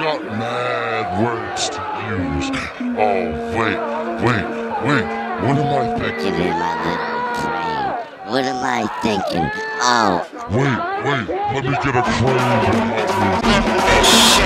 Got mad words to use. Oh, wait. What am I thinking? Get in my little brain. What am I thinking? Oh. Wait. Let me get a crane to help me.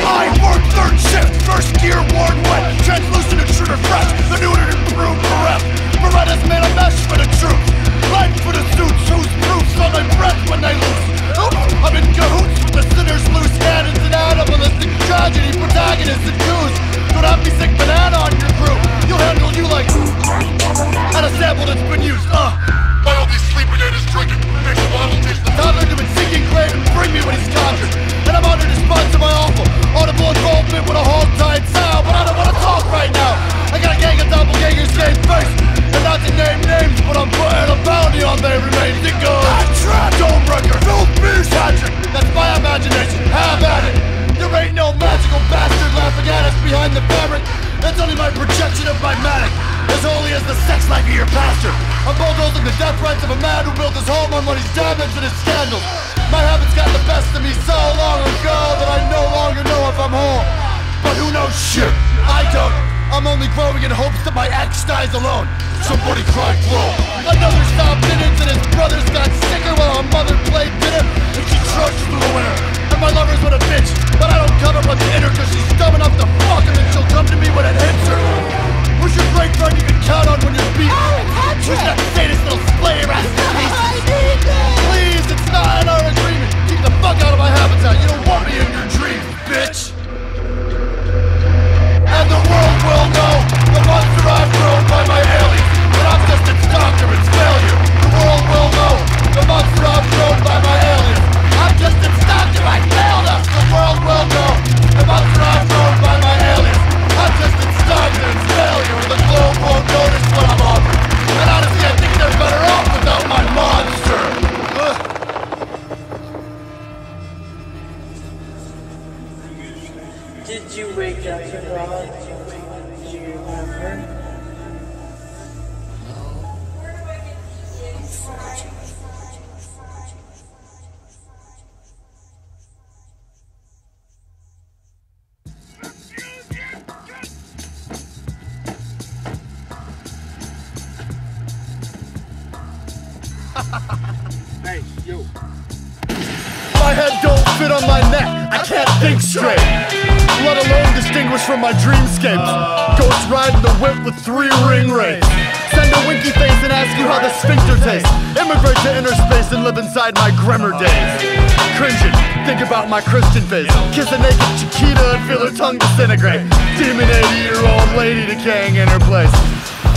I work third shift, first gear worn wet, translucent intruder fresh, the new and improved bereft. Beretta's made a mesh for the truth. Life for the suits, whose proofs on my breath when they lose. Oops, I'm in cahoots with the sinner's loose cannons and animalistic tragedy, protagonists and goose. Don't have me sick banana on your crew. You'll handle you like at a sample that's been used. By all these sleeping and his drinking, mixed bottle taste the toddler to be singing great and bring me what he's conjured. And I'm honored to sponsor my awful audible involvement with a hog-tied sound. But I don't want to talk right now. I got a gang of doppelgangers game face. And not to name names, but I'm putting a bounty on their remains. It goes Headtrip, Dome-breaker, Filthbeast, Headtrip. That's my imagination, have at it. There ain't no magical bastard laughing at us behind the fabric. That's only my projection of my manic, as holy as the sex life of your pastor. I'm bulldozing the death rights of a man who built his home on money's damage and his scandals. My habits got the best of me so long ago that I no longer know if I'm whole. But who knows shit? I don't. I'm only growing in hopes that my ex dies alone. Somebody cried blow. Another stopped minutes and his brothers got sicker while our mother played dinner and she trudged through the winter. And my lover's with a bitch, but I don't cover what's in her cause she's dumb enough to fuck him and she'll come to me when it hits her. Who's your great friend you can count on when you're beat? Who's that sadist little splayer ass piece? Please, it's not in our agreement. Keep the fuck out of my habitat. You don't want me in your dreams, bitch. And the world will know the monster I've grown by my aliens. But I'm just its doctor, its failure. The world will know the monster I've grown by my aliens. I'm just its doctor, I failed us. The world will know the monster I've grown by my aliens. I'm just its doctor, its failure. The globe won't notice what I'm offering. And honestly, I think they're better off without my monster. Did you wake up to God? Do you remember? Hey, yo. My head don't fit on my neck. I can't think straight, let alone distinguish from my dreamscapes. Ghost riding the whip with 3 ring rays. Send a winky face and ask you how the sphincter tastes. Immigrate to inner space and live inside my grimmer days. Cringing, think about my Christian face. Kiss a naked Chiquita and feel her tongue disintegrate. Demon 80-year-old lady decaying in her place.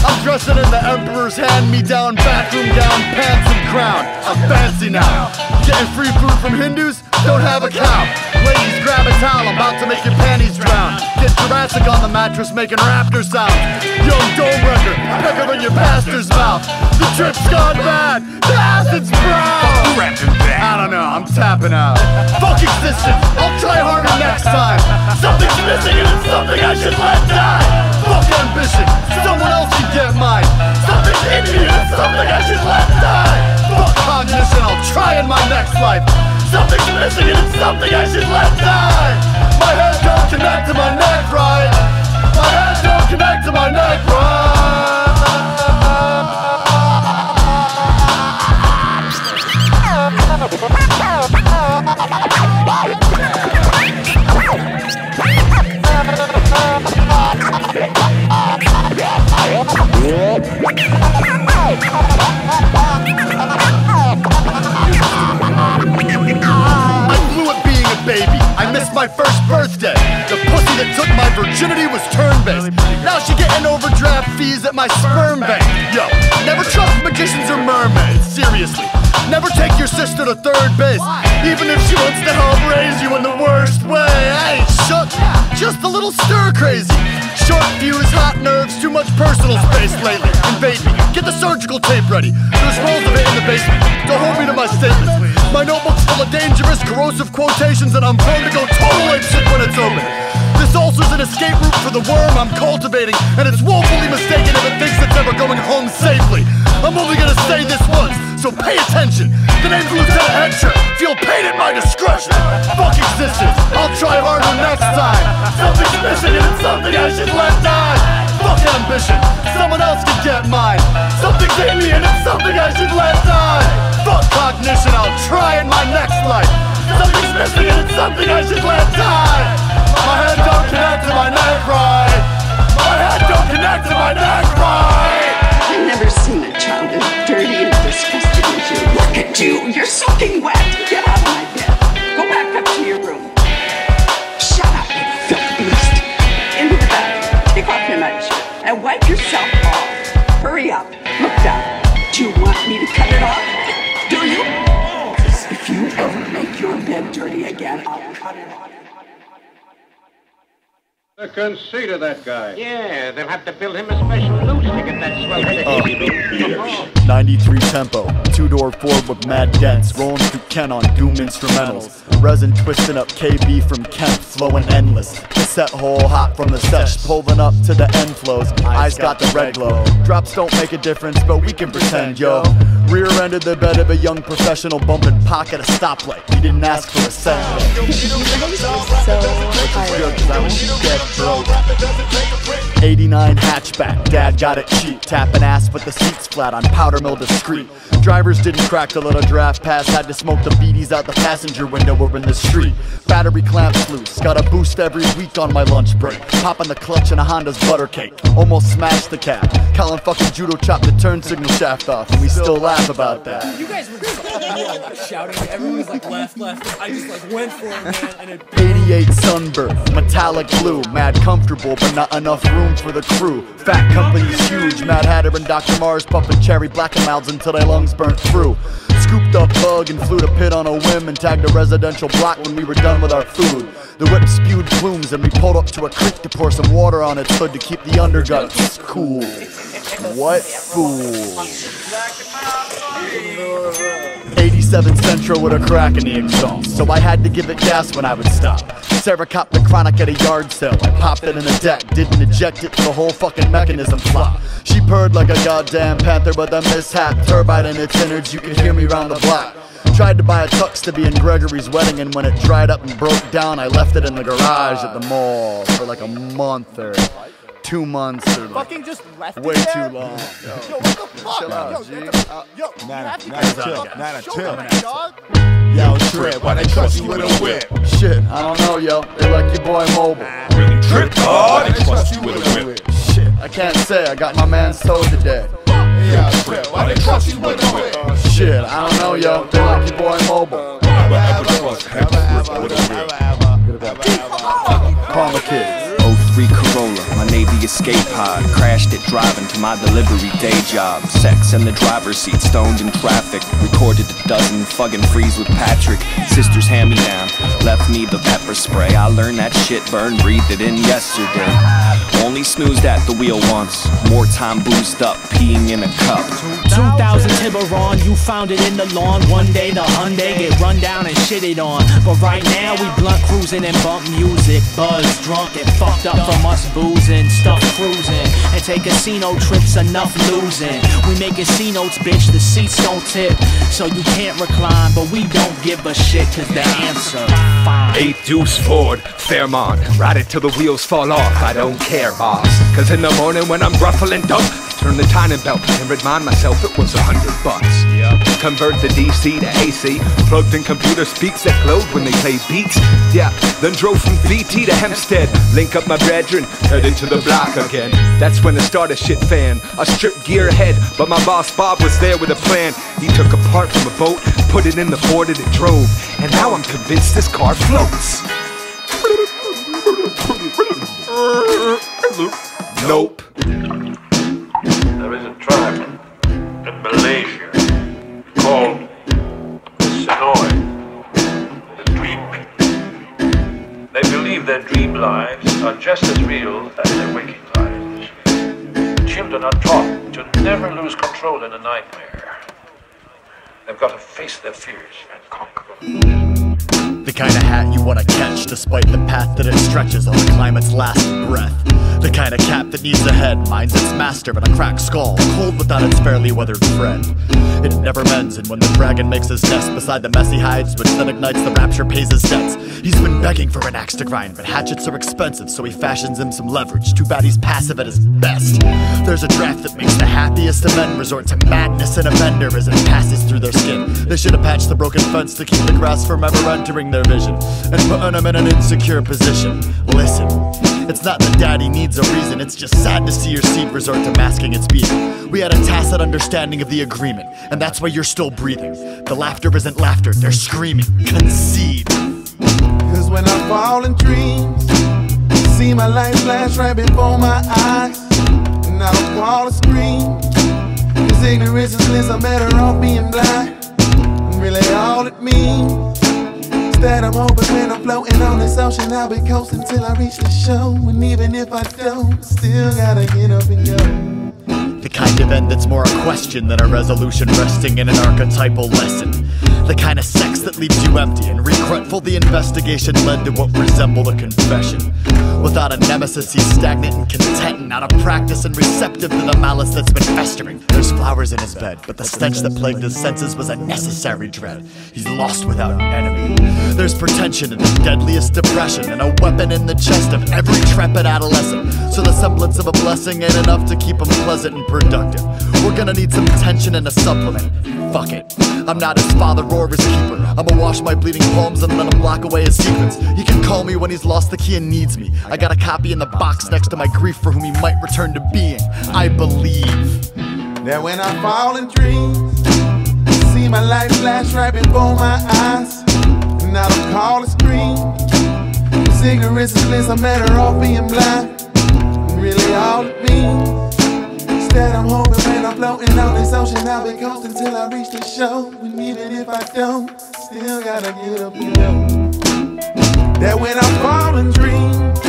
I'm dressing in the emperor's hand-me-down bathroom gown, pants and crown. I'm fancy now. Getting free food from Hindus? Don't have a cow. Ladies, grab a towel, I'm about to make your panties drown. Get Jurassic on the mattress making raptor sounds. Young dome wrecker, pecker in your pastor's mouth. The trip's gone bad, the acid's brown. I don't know, I'm tapping out. Fuck existence, I'll try harder next time. Something's missing and it's something I should let die. Fuck ambition, someone else can get mine. Something's in me and it's something I should let die. Fuck cognition, I'll try in my next life. Something's missing and it's something I should let die. My head don't connect to my neck right. My head don't connect to my neck right. I missed my first birthday. The pussy that took my virginity was turn-based. Now she getting overdraft fees at my sperm bank. Yo, never trust magicians or mermaids. Seriously, never take your sister to third base, even if she wants to help raise you in the worst way. I ain't shook, just a little stir crazy. Short fuse, hot nerves, too much personal space lately. Invade me, get the surgical tape ready. There's rolls of it in the basement. Don't hold me to my statements. My notebook's full of dangerous, corrosive quotations, and I'm prone to go total apeshit when it's open. This ulcer's an escape route for the worm I'm cultivating, and it's woefully mistaken if it thinks it's ever going home safely. I'm only gonna say this once, so pay attention. The name's Lieutenant Headtrip. Feel pain at my discretion. Fuck existence, I'll try harder next time. Something's missing and it's something I should let die. Fuck ambition, someone else can get mine. Something's in me and it's something I should let die. Fuck cognition, I'll try in my next life. Something's missing and it's something I should let die. My head don't connect to my neck right. My head don't connect to my neck right. I've never seen a child as dirty and disgusting as you. Look at you, you're soaking wet. Get out of my bed. Go back up to your room. Shut up, you filthbeast. Into the bathroom. Take off your nightshirt and wipe yourself off. Hurry up. Look down. Do you want me to cut it off? Do you? Because if you ever make your bed dirty again, I'll cut it off. The conceit of that guy. Yeah, they'll have to build him a special loose to get that swell head. 93 tempo, 2-door Ford with mad dents, rolling through Ken on Doom instrumentals. Resin twisting up KB from Kent, flowing endless. Cassette hole hot from the sesh, pulling up to the end flows. Eyes got the red glow. Drops don't make a difference, but we can pretend, yo. Rear-ended the bed of a young professional, bumping pocket a stoplight. He didn't ask for a cent. Broke. 89 hatchback, dad got it cheap, tapping ass with the seats flat on powder mill discreet. Drivers didn't crack the little draft pass, had to smoke the beaties out the passenger window or in the street. Battery clamps loose, got a boost every week on my lunch break. Popping the clutch in a Honda's butter cake, almost smashed the cab. Colin fucking judo chopped the turn signal shaft off, and we still laugh about that. You guys were just shouting, everyone was like left. I just like went for it, man, and it 88 Sunbird, metallic blue, mad comfortable, but not enough room for the crew. Fat company's huge, Mad Hatter and Dr. Mars puffing cherry black and mouths until their lungs burnt through. Scooped up bug and flew to pit on a whim and tagged a residential block when we were done with our food. The whip spewed plumes and we pulled up to a creek to pour some water on its hood to keep the underguts cool. What fool? 87 Central with a crack in the exhaust, so I had to give it gas when I would stop. Sarah copped the chronic at a yard sale. I popped it in the deck, didn't eject it, the whole fucking mechanism flopped. She purred like a goddamn panther, but the mishap turbine in its innards, you could hear me round the block. Tried to buy a tux to be in Gregory's wedding, and when it dried up and broke down, I left it in the garage at the mall for like a month or 2 months or like fucking just left way it too long. Yo, what the fuck? Chill out, yo, G. you have to get chill. dog. Yo, Trip, why they trust you with a whip? Shit, I don't know, yo. They like your boy mobile. Really trip, dog? They trust you with a whip. Shit, I can't say. I got my man's toe today. Yeah, Trip, why they trust you with a whip? Shit, I don't know, yo. They like your boy mobile. Never trust Headtrip with a whip. Karma Kids. 03 Corolla, my Navy escape pod. Crashed it driving to my delivery day job. Sex in the driver's seat, stoned in traffic. Recorded a dozen, fucking freeze with Patrick. Sister's hand me down, left me the pepper spray. I learned that shit burn, breathed it in yesterday. Only snoozed at the wheel once, more time boozed up, peeing in a cup. 2000 Tiburon, you found it in the lawn. One day the Hyundai get run down and shitted on. But right now we blunt cruising and bump music. Buzz, drunk and fucked up from us boozing. Stuff cruising and take casino trips, enough losing. We make casino notes, bitch, the seats don't tip. So you can't recline, but we don't give a shit, cause the answer, fine. 8 Deuce Ford, Fairmont, ride it till the wheels fall off, I don't care, boss. Cause in the morning when I'm ruffling dope, turn the timing belt and remind myself it was $100. Yep. Convert the DC to AC, plugged in computer speaks that glowed when they play beats. Yeah, then drove from VT to Hempstead, link up my brethren, headed to the block again. That's when the starter shit fan, a strip gear head, but my boss Bob was there with a plan. He took a part from a boat, put it in the Ford and it drove, and now I'm convinced this car floats. Nope. There is a tribe in Malaysia called the Senoi, the Dream People. They believe their dream lives are just as real as their waking lives. Children are taught to never lose control in a nightmare. They've got to face their fears and conquer them. The kind of hat you wanna catch despite the path that it stretches on the climate's last breath. The kind of cat that needs a head, minds its master but a cracked skull, cold without its fairly weathered friend. It never mends, and when the dragon makes his nest beside the messy hides, which then ignites the rapture, pays his debts. He's been begging for an axe to grind, but hatchets are expensive, so he fashions him some leverage. Too bad he's passive at his best. There's a draft that makes the happiest of men resort to madness in a bender as it passes through their skin. They should have patched the broken fence to keep the grass from ever entering their vision, and putting him in an insecure position. Listen, it's not that daddy needs a reason, it's just sad to see your seed resort to masking its being. We had a tacit understanding of the agreement, and that's why you're still breathing. The laughter isn't laughter, they're screaming. Concede. Cause when I fall in dreams, see my life flash right before my eyes, and I don't call a scream, cause ignorance is bliss, I'm better off being blind. And really all it means that I'm hoping when I'm floating on this ocean, I'll be coasting till I reach the show. And even if I don't, still gotta get up and go. The kind of end that's more a question than a resolution resting in an archetypal lesson. The kind of sex that leaves you empty and regretful the investigation led to what resembled a confession. Without a nemesis, he's stagnant and content, and out of practice and receptive to the malice that's been festering. There's flowers in his bed, but the stench that plagued his senses was a necessary dread. He's lost without an enemy. There's pretension in the deadliest depression, and a weapon in the chest of every trepid adolescent. So the semblance of a blessing ain't enough to keep him pleasant and productive. We're gonna need some tension and a supplement. Fuck it, I'm not his father or his keeper. I'ma wash my bleeding palms and let him lock away his secrets. He can call me when he's lost the key and needs me. I got a copy in the box next to my grief for whom he might return to being. I believe that when I fall in dreams, see my life flash right before my eyes, and I don't call a scream, cause ignorance is bliss, I'm better off being blind. And really all it means is that I'm hoping when I'm floating on this ocean, I'll be coasting till I reach the show. And even if I don't, still gotta get up and go. That when I fall in dreams,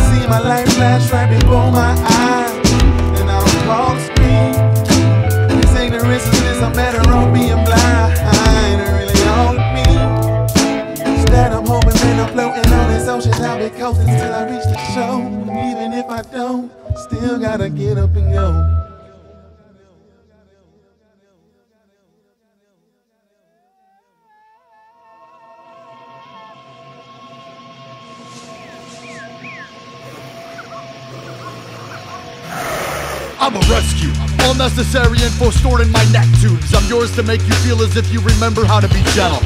see my life flash right before my eyes, and I don't call a scream, cause ignorance is bliss, I'm better off being blind. And really all it means is that I'm hoping when I'm floating on this ocean, I'll be coasting till I reach the show. And even if I don't, still gotta get up and go. I'm a rescue. All necessary info stored in my neck tubes. I'm yours to make you feel as if you remember how to be gentle.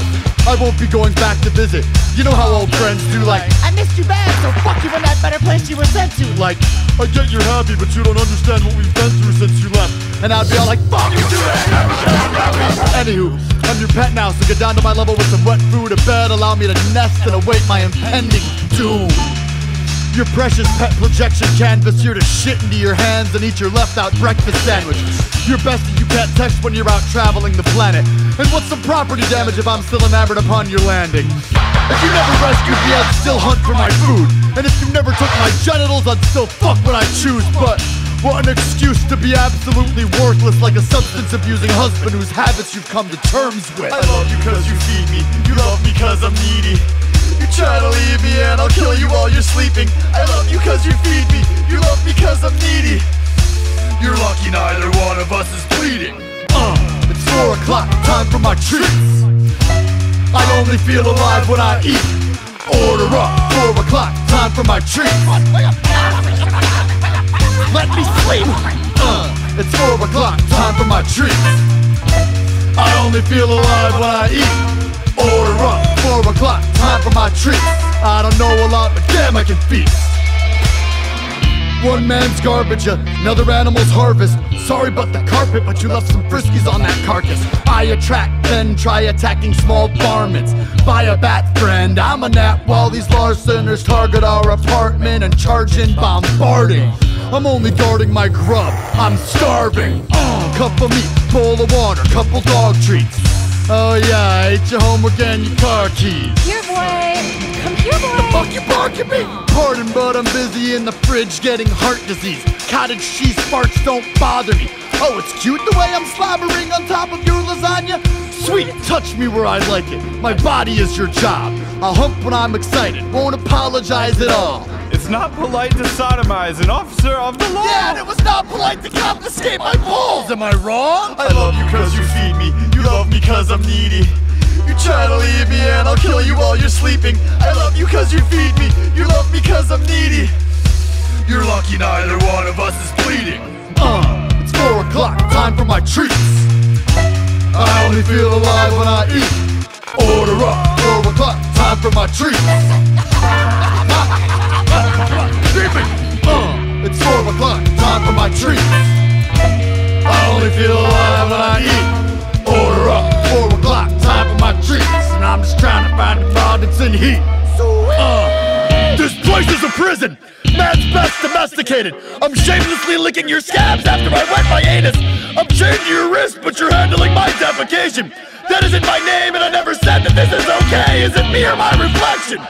I won't be going back to visit. You know how old friends do, like, I missed you bad, so fuck you in that better place you were sent to. Like, I get you're happy, but you don't understand what we've been through since you left. And I'd be all like, fuck you, do that. Anywho, I'm your pet now, so get down to my level with some wet food, a bed, allow me to nest and await my impending doom. Your precious pet projection canvas, here to shit into your hands and eat your left-out breakfast sandwich. Your bestie you can't text when you're out traveling the planet. And what's some property damage if I'm still enamored upon your landing? If you never rescued me, I'd still hunt for my food. And if you never took my genitals, I'd still fuck when I choose. But what an excuse to be absolutely worthless, like a substance-abusing husband whose habits you've come to terms with. I love you cause you feed me, you love me cause I'm needy. You try to leave me and I'll kill you while you're sleeping. I love you cause you feed me, you love me cause I'm needy. You're lucky neither one of us is bleeding. It's 4 o'clock, time for my treats. I only feel alive when I eat. Order up, 4 o'clock, time for my treats. Let me sleep. It's 4 o'clock, time for my treats. I only feel alive when I eat. Order up, 4 o'clock, time for my treats. I don't know a lot, but damn I can feast. One man's garbage, another animal's harvest. Sorry about the carpet, but you left some friskies on that carcass. I attract, then try attacking small varmints. Buy a bat friend, I'm a gnat, while these larceners target our apartment and charge in bombarding. I'm only guarding my grub, I'm starving. Cup of meat, bowl of water, couple dog treats. Oh yeah, I ate your homework and your car keys. Here, boy. Come here, boy. The fuck you barking me? Pardon, but I'm busy in the fridge getting heart disease. Cottage cheese farts don't bother me. Oh, it's cute the way I'm slobbering on top of your lasagna. Sweet, touch me where I like it. My body is your job. I'll hump when I'm excited, won't apologize at all. It's not polite to sodomize an officer of the law. Yeah, and it was not polite to confiscate my balls. Am I wrong? I love you cause you feed me. You love me cause I'm needy. You try to leave me and I'll kill you while you're sleeping. I love you cause you feed me. You love me cause I'm needy. You're lucky neither one of us is bleeding. It's 4 o'clock, time for my treats. I only feel alive when I eat. Order up, 4 o'clock, time for my treats. It's 4 o'clock, time for my treats. I only feel alive when I eat. Order up, 4 o'clock, time for my treats. And I'm just trying to find a broad that's in heat. This place is a prison. Man's best domesticated. I'm shamelessly licking your scabs after I wet my anus. I'm chained to your wrist, but you're handling my defecation. That isn't my name, and I never said that this is okay. Is it me or my reflection?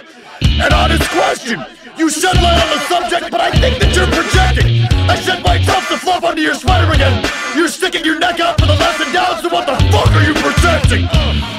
An honest question. You shed light on the subject, but I think that you're projecting. I shed my tough to fluff under your sweater again. You're sticking your neck out for the lesson down, so what the fuck are you protecting?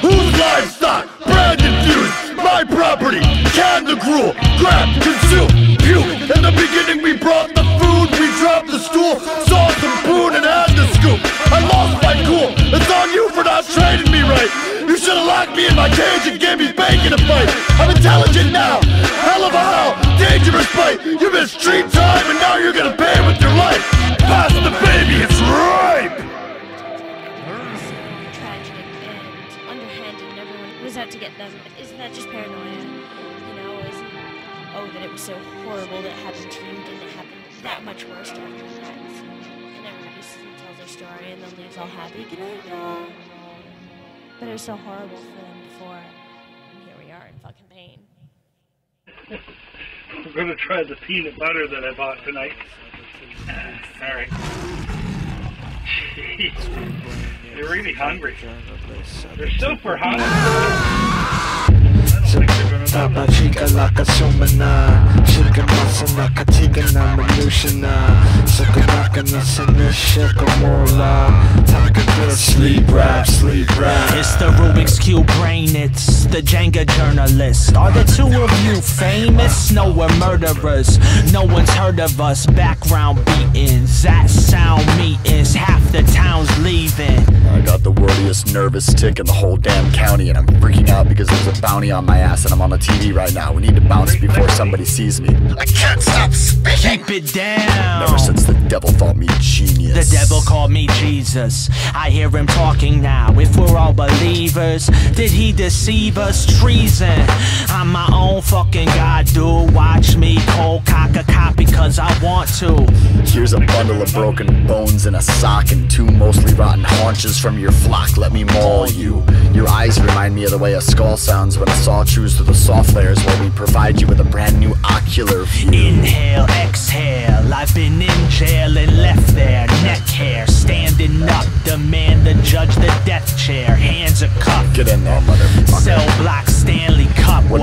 Whose livestock? Brand infused. My property. Can the gruel. Grab, consume, puke. In the beginning we brought the food, we dropped the stool, saw some spoon and had the scoop. I lost my cool. It's on you for not training me right. You should've locked me in my cage and gave me bacon to fight. I'm intelligent now. Hell of a how. Dangerous fight. You missed street time and now you're gonna pay with your life. Pass the baby, it's ripe. Tragic and underhanded and everyone was out to get them. Isn't that just paranoia? You know, that it was so horrible that it happened to you, didn't it happen that much worse to everyone else? And everybody tells their story and then leaves all happy. Good night, y'all. But it was so horrible for them before. And here we are in fucking pain. We're gonna try the peanut butter that I bought tonight. Alright. Jeez. They're really hungry. They're super hungry. Taba chica la kasumana, chica masana katiga na manushana, sakanaka na sanisha kamola, taka good sleep rap, sleep rap. It's the Rubik's Cube brain, it's the Jenga journalist. Are the two of you famous? No, we're murderers. No one's heard of us. Background beatings, that sound meetings, half the town's leaving. I got the wordiest nervous tick in the whole damn county, and I'm freaking out because there's a bounty on my ass and I'm on the TV right now. We need to bounce before somebody sees me. I can't stop speaking. Keep it down. Never since the devil thought me genius. The devil called me Jesus. I hear him talking now. If we're all believers, did he deceive us? Treason. I'm my own fucking god, dude. Watch me cold cock a copy cause I want to. Here's a bundle of broken bones in a sock and 2 mostly rotten haunches from your flock. Let me maul you. Your eyes remind me of the way a skull sounds when a saw chews through the soft layers, while we provide you with a brand new ocular view. Inhale, exhale. I've been in jail and left there. Neck hair, standing up. Demand the judge the death chair. Hands are cuffed. Get in there, motherfucker. Cell block, Stanley Cup. What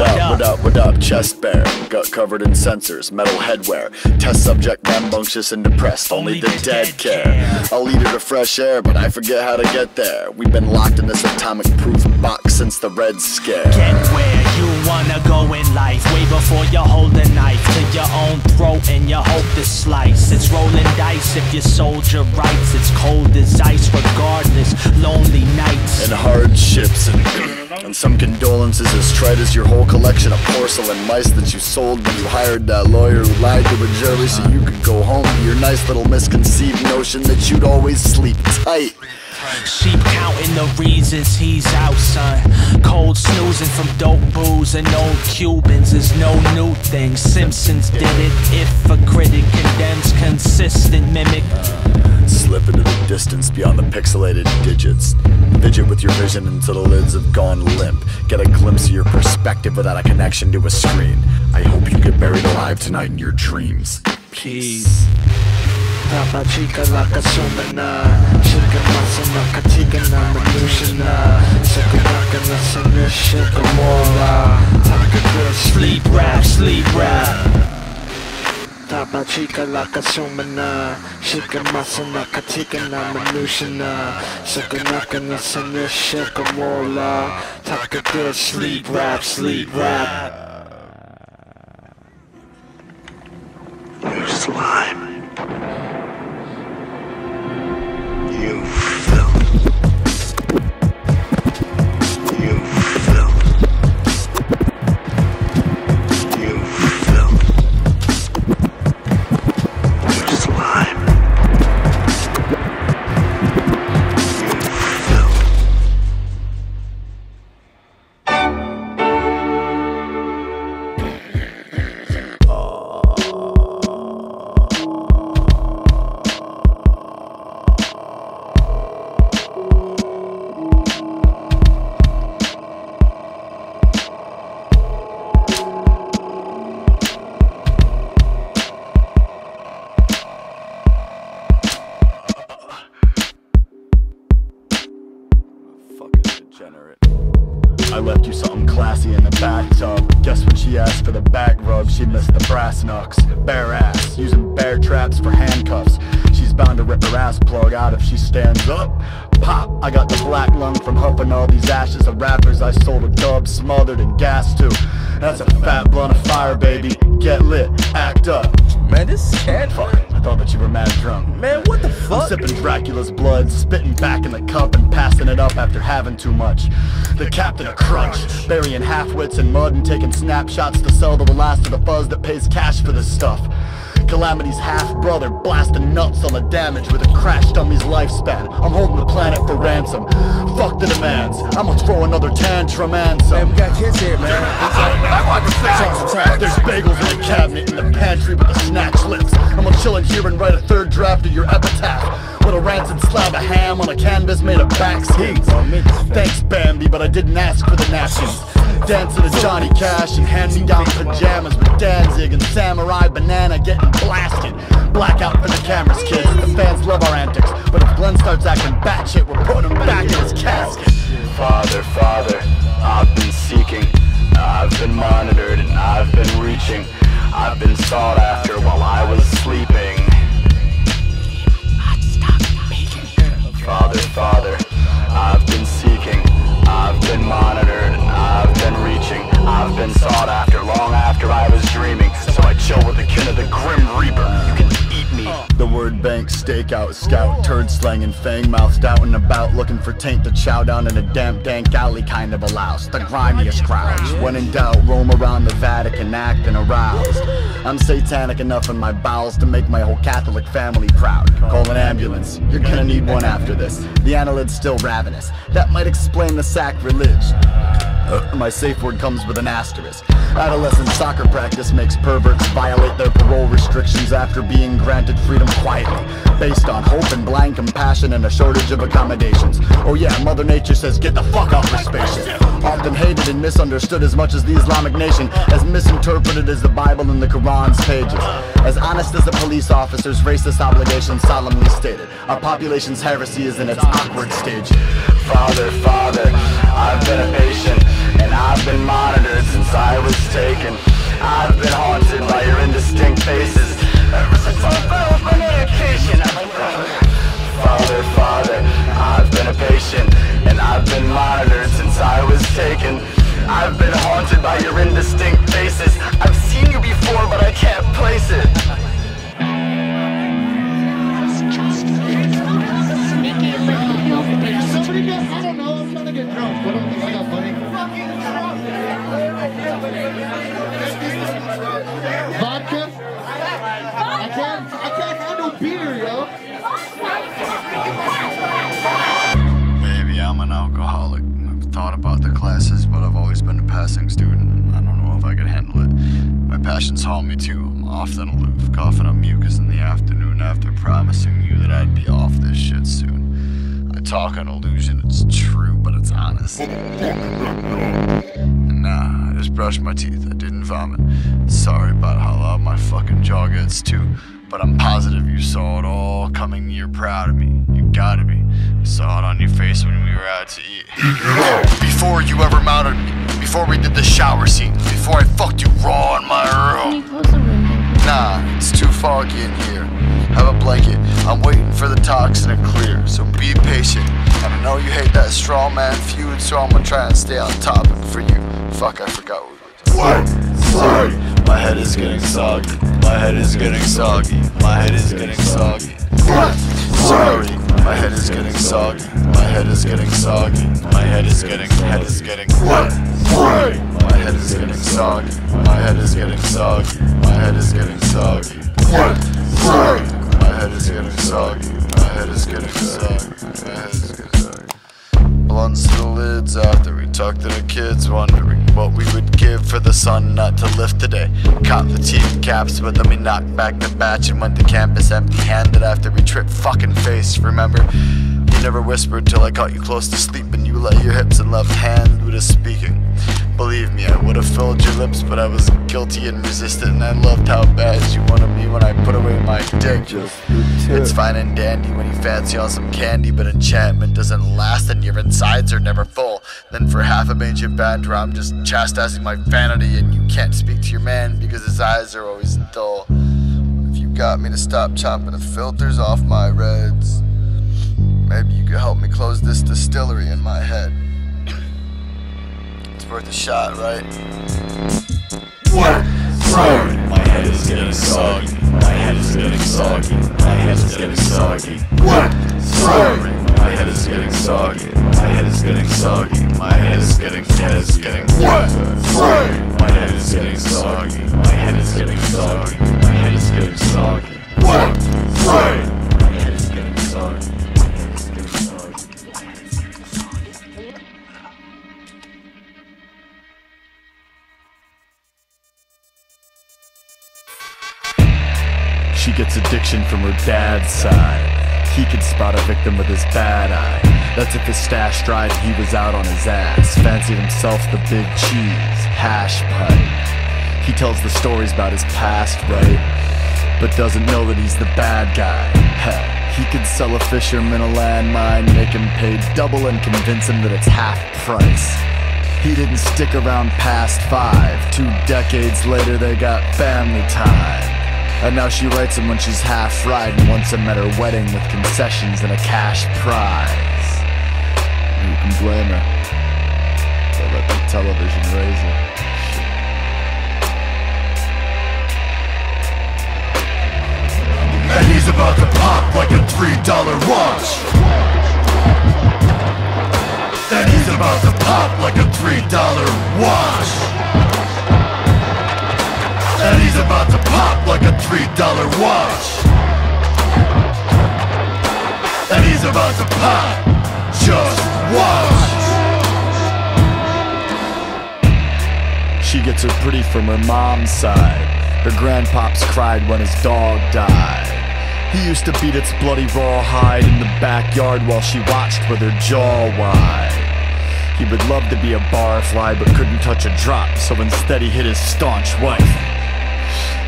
up? Chest bare, gut covered in sensors, metal headwear. Test subject rambunctious and depressed. Only the dead care. I'll eat her to fresh air, but I forget how to get there. We've been locked in this atomic-proof box since the Red Scare. Get where you wanna go in life, way before you hold a knife to your own throat and you hope to slice. It's rolling dice if you sold your rights. It's cold as ice regardless, lonely nights and hardships and some condolences as trite as your whole collection of porcelain mice that you sold when you hired that lawyer who lied to a jury so you could go home to your nice little misconceived notion that you'd always sleep tight. Sheep counting the reasons he's out, son. Cold snoozing from dope booze and old Cubans is no new thing. Simpsons did it. If a critic condemns consistent mimic, slip into the distance beyond the pixelated digits. Fidget with your vision until the lids have gone limp. Get a glimpse of your perspective without a connection to a screen. I hope you get buried alive tonight in your dreams. Peace. Taba chica la kasumana, chica masana katiga na manushana, sakanaka na sanisha kamola, taka good sleep rap, sleep rap. Tapa chica laka sumana Shika masana katika na manushana Sakanaka na sanisha kamola Taka good sleep rap, sleep rap. You slime. You filth. You filth. You filth. You slime. You filth. I left you something classy in the bathtub. Guess when she asked for the back rub, she missed the brass knucks. Bare ass, using bear traps for handcuffs. She's bound to rip her ass plug out if she stands up. Pop, I got the black lung from huffing all these ashes of rappers I sold a dub, smothered and gassed to. That's a fat blunt of fire, baby. Get lit, act up. Man, this is cat. Fuck, I thought that you were mad drunk. Man, what the fuck? I'm sipping Dracula's blood, spitting back in the cup and passing it up after having too much. The captain of crunch, burying half-wits in mud and taking snapshots to sell to the last of the fuzz that pays cash for this stuff. Calamity's half-brother blasting nuts on the damage with a crash dummy's lifespan. I'm holding the planet for ransom. Fuck the demands, I'ma throw another tantrum and some. Man, we got kids here, man. I want the facts. There's bagels in the cabinet in the pantry with the snatch lips. I'ma chill in here and write a third draft of your epitaph with a rancid slab of ham on a canvas made of bax heat. Thanks, Bambi, but I didn't ask for the napkins. Dancing to Johnny Cash and hand-me-down pajamas with Danzig and Samurai Banana getting blasted. Blackout for the cameras, kids. The fans love our antics, but if Glenn starts acting batshit, we're putting him back in his casket. Father, Father, I've been seeking, I've been monitored and I've been reaching. I've been sought after while I was sleeping. Father, Father, I've been seeking, I've been monitored and I've been reaching. I've been sought after long after I was dreaming. So I chill with the kin of the Grim Reaper. You can eat me. The word bank, stakeout, scout, turd slanging, fang mouthed out and about, looking for taint to chow down in a damp, dank alley kind of a louse. The grimiest crowds. When in doubt, roam around the Vatican acting aroused. I'm satanic enough in my bowels to make my whole Catholic family proud. Call an ambulance. You're gonna need one after this. The annelid's still ravenous. That might explain the sacrilege. My safe word comes with an asterisk. Adolescent soccer practice makes perverts violate their parole restrictions after being granted freedom quietly, based on hope and blind compassion and a shortage of accommodations. Oh yeah, Mother Nature says get the fuck out for spaceship. Often hated and misunderstood as much as the Islamic nation, as misinterpreted as the Bible and the Quran's pages. As honest as the police officer's racist obligations solemnly stated, our population's heresy is in its awkward stage. Father, Father, I've been a patient and I've been monitored since I was taken. I've been haunted by your indistinct faces ever since I fell off my medication. Father, Father, I've been a patient and I've been monitored since I was taken. I've been haunted by your indistinct faces. I've seen you before, but I can't place it. I don't know, I'm trying to get drunk. What do I got funny? Vodka? I can't handle beer, yo. Maybe I'm an alcoholic. I've thought about the classes, but I've always been a passing student. I don't know if I could handle it. My passions haunt me too. I'm often aloof, coughing up mucus in the afternoon after promising you that I'd be off this shit soon. I talk an illusion, it's true, but it's honest. And nah, I just brushed my teeth, I didn't vomit. Sorry about how loud my fucking jaw gets too, but I'm positive you saw it all coming. You're proud of me, you gotta be. I saw it on your face when we were out to eat. Before you ever mounted me, before we did the shower scene, before I fucked you raw in my room. Nah, it's too foggy in here. Have a blanket, I'm waiting for the toxin to clear. So be patient, and I know you hate that straw man feud, so I'm gonna try and stay on topic for you. Fuck, I forgot what we were doing. Sorry, my head is getting soggy. My head is getting soggy. My head is getting soggy. Sorry, my head is getting soggy. My head is getting soggy. My head is getting Sorry, my head is getting soggy. My head is getting soggy. My head is getting soggy. Sorry, my head is getting soggy. My head is getting soggy. My head is getting soggy. Blunts to the lids after we talked to the kids, wondering what we would give for the sun not to lift today. Caught the team caps, but then we knocked back the batch and went to campus empty-handed after we tripped fucking face, remember? You never whispered till I caught you close to sleep and you let your hips and left hand do the speaking. Believe me, I would've filled your lips, but I was guilty and resistant, and I loved how bad you wanted me when I put away my dick. It's fine and dandy when you fancy on some candy, but enchantment doesn't last and your insides are never full. Then for half a major banter, I'm just chastising my vanity, and you can't speak to your man because his eyes are always dull. If you got me to stop chopping the filters off my reds, maybe you could help me close this distillery in my head. It's worth a shot, right? Sorry, my head is getting soggy. My head is getting soggy. My head is getting soggy. Sorry, my head is getting soggy. My head is getting soggy. My head is getting Sorry, my head is getting soggy. My head is getting soggy. My head is getting soggy. Sorry, my head is getting soggy. She gets addiction from her dad's side. He can spot a victim with his bad eye. That's if his stash dried and he was out on his ass. Fancied himself the big cheese, hash pipe. He tells the stories about his past, right? But doesn't know that he's the bad guy. Hell, he could sell a fisherman a landmine, make him pay double and convince him that it's half price. He didn't stick around past 5. 2 decades later they got family time. And now she writes him when she's half right and wants him at her wedding with concessions and a cash prize. Who can blame her? They let the television raise her. And he's about to pop like a $3 watch. And he's about to pop like a $3 watch. And he's about to pop like a $3 watch. And he's about to pop. Just watch. She gets her pretty from her mom's side. Her grandpops cried when his dog died. He used to beat its bloody raw hide in the backyard while she watched with her jaw wide. He would love to be a barfly but couldn't touch a drop, so instead he hit his staunch wife.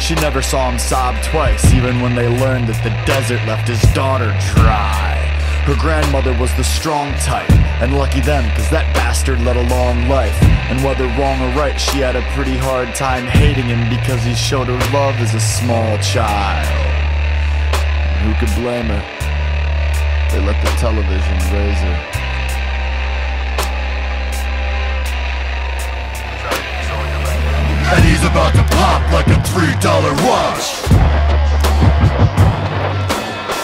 She never saw him sob twice, even when they learned that the desert left his daughter dry. Her grandmother was the strong type, and lucky them, cause that bastard led a long life. And whether wrong or right, she had a pretty hard time hating him because he showed her love as a small child. Who could blame her? They let the television raise her. And he's about to pop like a $3 watch.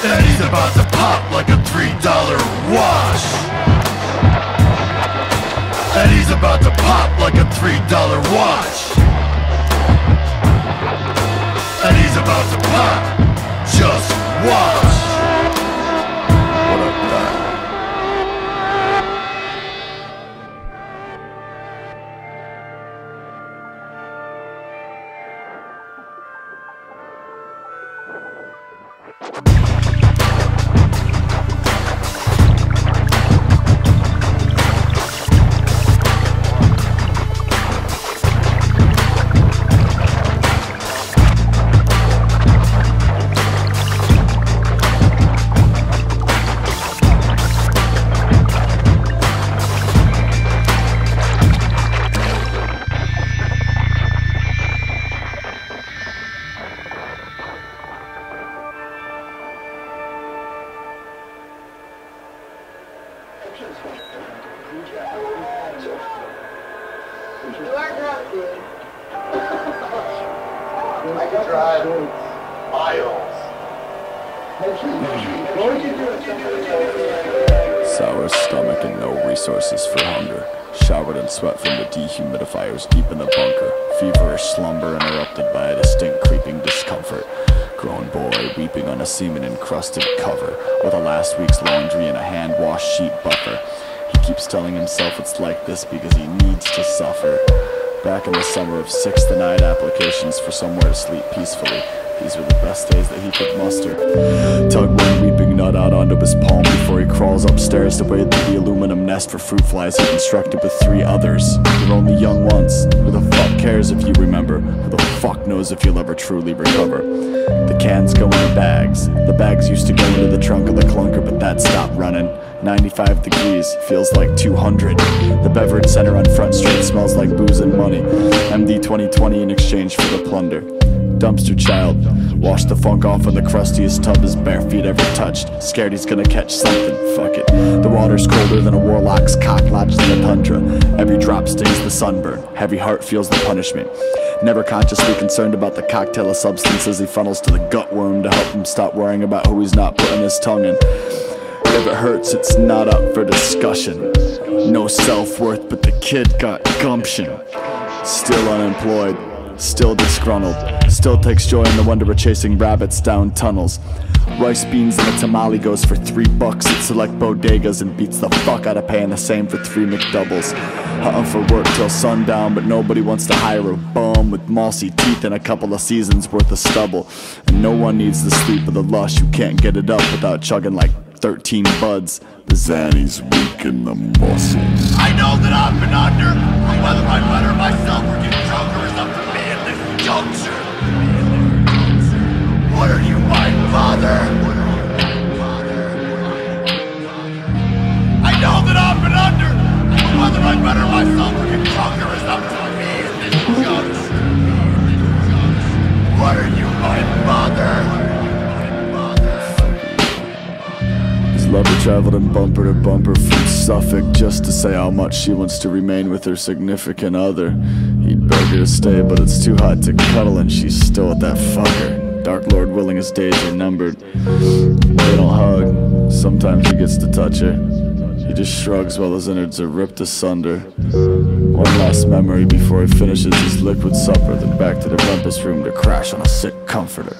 And he's about to pop like a $3 watch. And he's about to pop like a $3 watch. And he's about to pop. Just watch. What up, guy? You are drunk, dude. I can drive miles. Sour stomach and no resources for hunger. Showered in sweat from the dehumidifiers deep in the bunker. Feverish slumber interrupted by a distinct creeping discomfort. Grown boy weeping on a semen-encrusted cover with a last week's laundry and a hand-wash sheet buffer. He keeps telling himself it's like this because he needs to suffer. Back in the summer of 6 denied applications for somewhere to sleep peacefully. These were the best days that he could muster. Tug one weeping nut out onto his palm before he crawls upstairs to bathe the aluminum nest for fruit flies he constructed with 3 others. You're only young once. Who the fuck cares if you remember? Who the fuck knows if you'll ever truly recover? The cans go into bags. The bags used to go into the trunk of the clunker, but that stopped running. 95 degrees, feels like 200. The beverage center on Front Street smells like booze and money. MD 2020 in exchange for the plunder. Dumpster child, wash the funk off in the crustiest tub his bare feet ever touched. Scared he's gonna catch something, fuck it. The water's colder than a warlock's cock lodged in the tundra. Every drop stings the sunburn, heavy heart feels the punishment. Never consciously concerned about the cocktail of substances he funnels to the gut worm to help him stop worrying about who he's not putting his tongue in. If it hurts, it's not up for discussion. No self-worth, but the kid got gumption. Still unemployed, still disgruntled, still takes joy in the wonder of chasing rabbits down tunnels. Rice beans and a tamale goes for $3 at select bodegas and beats the fuck out of paying the same for 3 McDoubles. Hunting for work till sundown, but nobody wants to hire a bum with mossy teeth and a couple of seasons worth of stubble. And no one needs the sleep of the lush who can't get it up without chugging like 13 buds. The Zanny's weak in the muscles. I know that I've been under, but whether I better myself or get drunker is up to me at this juncture. What are you, my father? I know that I've been under, but whether I better myself or get drunker is up to me at this juncture. What are you, my father? Lover traveled in bumper to bumper from Suffolk just to say how much she wants to remain with her significant other. He'd beg her to stay, but it's too hot to cuddle and she's still with that fucker. Dark Lord willing his days are numbered. They don't hug, sometimes he gets to touch her. He just shrugs while his innards are ripped asunder. One last memory before he finishes his liquid supper, then back to the rumpus room to crash on a sick comforter.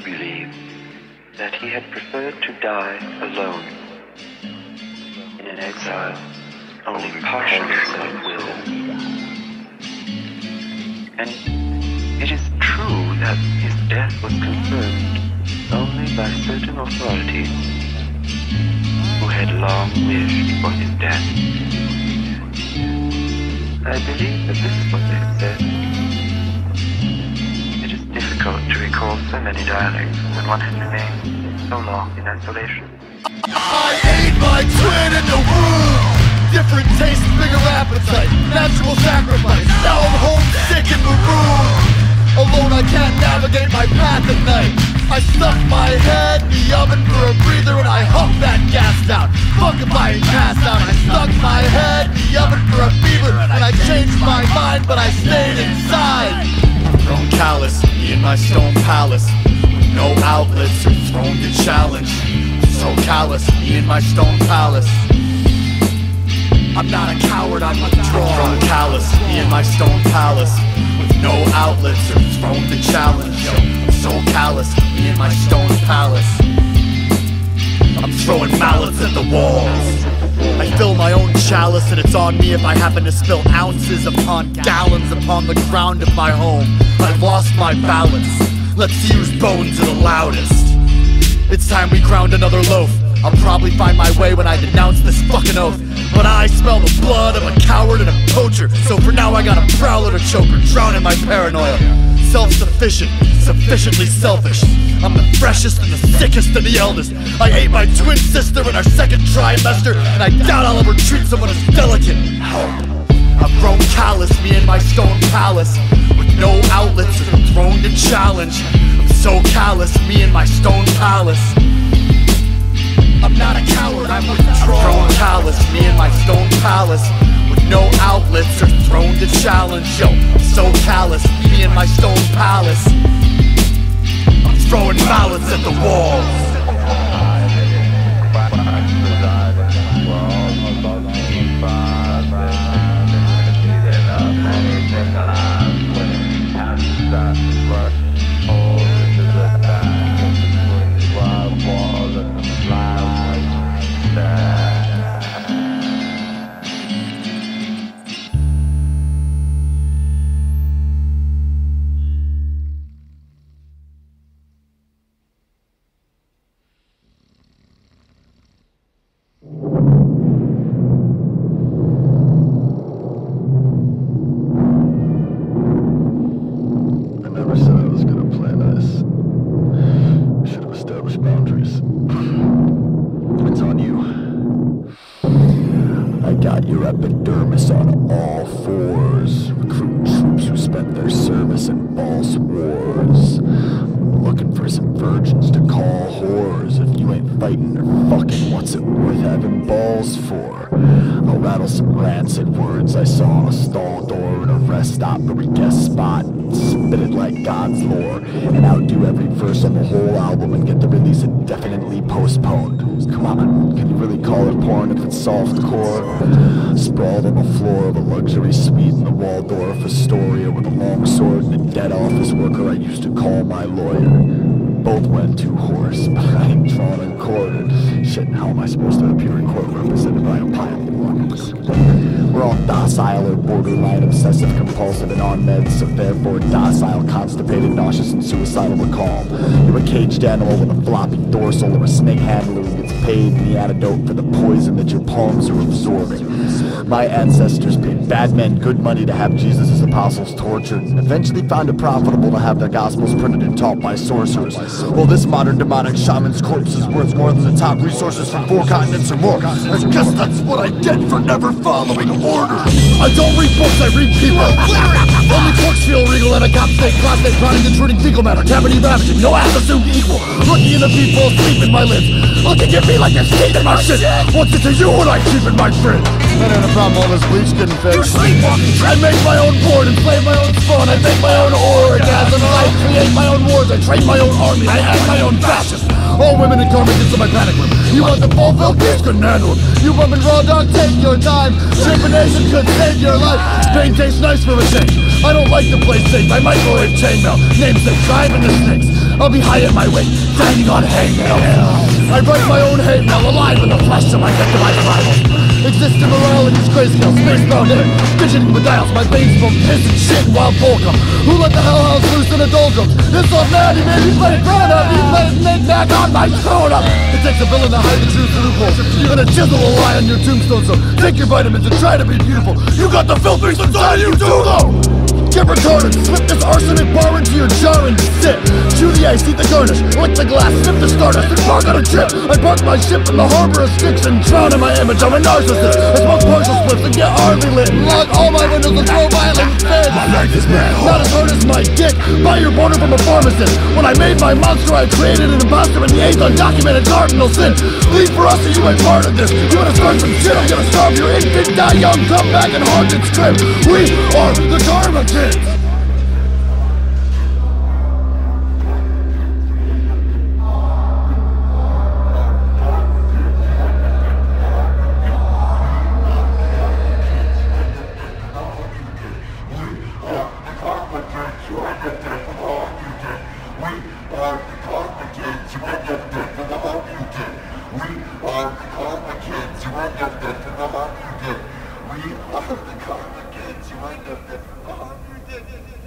Believe that he had preferred to die alone, in an exile only partially self-willed. And it is true that his death was confirmed only by certain authorities who had long wished for his death. I believe that this is what they had said. It is difficult to recall so many dialects when one has remained so long in isolation. I ate my twin in the womb. Different taste, bigger appetite, natural sacrifice. Now I'm homesick in the room. Alone I can't navigate my path at night. I stuck my head in the oven for a breather and I huffed that gas down. Fuck if I ain't passed out. I stuck my stayed inside. I've grown callous, me and my stone palace, with no outlets or thrown to challenge. So callous, me and my stone palace. I'm not a coward, I'm withdrawn. I've grown callous, me and my stone palace, with no outlets or thrown to challenge. I'm so callous, me and my stone palace. I'm throwing mallets at the walls. I fill my own chalice and it's on me if I happen to spill ounces upon gallons upon the ground of my home. I've lost my balance. Let's use bones are the loudest. It's time we ground another loaf. I'll probably find my way when I denounce this fucking oath. But I smell the blood of a coward and a poacher. So for now I got a prowler to choke or drown in my paranoia. Self-sufficient, sufficiently selfish. I'm the freshest and the sickest and the eldest. I ate my twin sister in our second trimester, and I doubt I'll ever treat someone as delicate. I've grown callous, me and my stone palace, with no outlets or thrown to challenge. I'm so callous, me and my stone palace. I'm not a coward, I'm withdrawn. I've grown callous, me and my stone palace, with no outlets or thrown to challenge. Yo, I'm so callous, me and my stone palace. I'm throwing mallets at the walls. Epidermis on all fours, recruiting troops who spent their service in false wars. Looking for some virgins to call whores. If you ain't fighting or fucking, what's it worth having balls for? I'll rattle some rancid words I saw on a stall door in a rest stop or a guest spot. Spit it like God's lore, and outdo every verse on the whole album and get the release indefinitely postponed. Come on, can you really call it porn if it's softcore? Sprawled on the floor of a luxury suite in the Waldorf Astoria with a long sword and a dead office worker I used to call my lawyer. Both went too hoarse, but I ain't drawn and quartered. Shit, how am I supposed to appear in court represented by a pile of lungs? We're all docile or borderline obsessive compulsive and on meds, so therefore docile, constipated, nauseous, and suicidal to calm. You're a caged animal with a floppy dorsal or a snake handler who gets paid in the antidote for the poison that your palms are absorbing. My ancestors paid bad men good money to have Jesus' apostles tortured, and eventually found it profitable to have their gospels printed and taught by sorcerers. Well, this modern demonic shaman's corpse is worth more than the top resources from 4 continents or more. I guess that's what I get for never following orders. I don't read books, I read people. Only corks feel regal and a cop snake, prostate, chronic, intruding fecal matter, cavity ravaging, no assumed equal. Looking in the people, sleep in my lids. Looking at me like you're sleeping my shit. What's it to you when I keep in my fridge? That ain't a problem, all this bleach getting fixed. I make my own board and play my own spawn. I make my own orgasms. I create my own wars. I train my own army. I add my own fashions. All women in garments into my panic room. You want the full Filthbeast? Couldn't handle them. You bumpin' raw dog, take your time. Trepidation could save your life. Pain tastes nice for a change. I don't like to play safe. I microwave chainmail. Namesake, driving the snakes. I'll be high at my weight, grinding on hangnail. I write my own hate mail, alive in the flesh till I get to my final. Exist immorality's crazy hell, spacebound in it. Fidgeting with dials, my veins from piss and shit and wild volcom. Who let the hellhounds loose in a doldrums? This old man, he made me play grown up. He played knick-knack on my scrotum. It takes a villain to hide the truth loopholes, and a chisel will lie on your tombstone. So take your vitamins and try to be beautiful. You got the Filthbeast inside of you too, though. Get retarded, slip this arsenic bar into your jar and sit. Chew the ice, eat the garnish, lick the glass, sip the stardust, and bark on a trip. I park my ship in the harbor of sticks and drown in my image. I'm a narcissist. I smoke partial spliffs and get hardly lit and lock all my windows and throw violent fits. My life is mad hard. Not as hard as my dick. Buy your boner from a pharmacist. When I made my monster, I created an imposter in the 8th undocumented cardinal sin. Leave for us or you ain't part of this. You wanna start some shit, I'm gonna starve your infant, die young, come back and haunt its crib. We are the Karma Kids. We are the Karma Kids. You ain't nothing.